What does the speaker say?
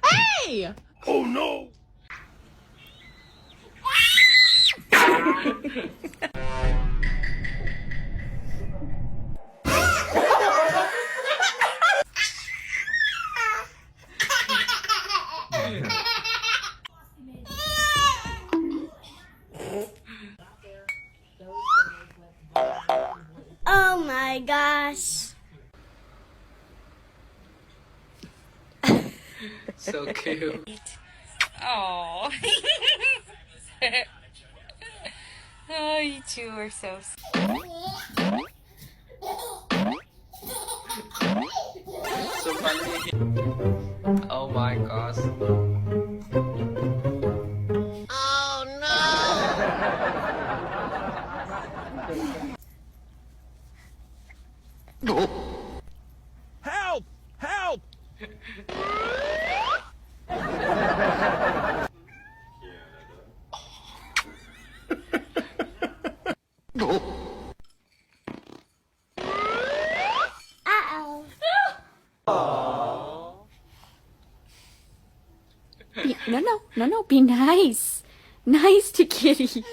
Hey! Oh no! Oh my gosh. So cute. Oh. Oh, you two are so So funny. Oh my gosh. Help! Help! Uh-oh. No, be nice. Nice to Kitty.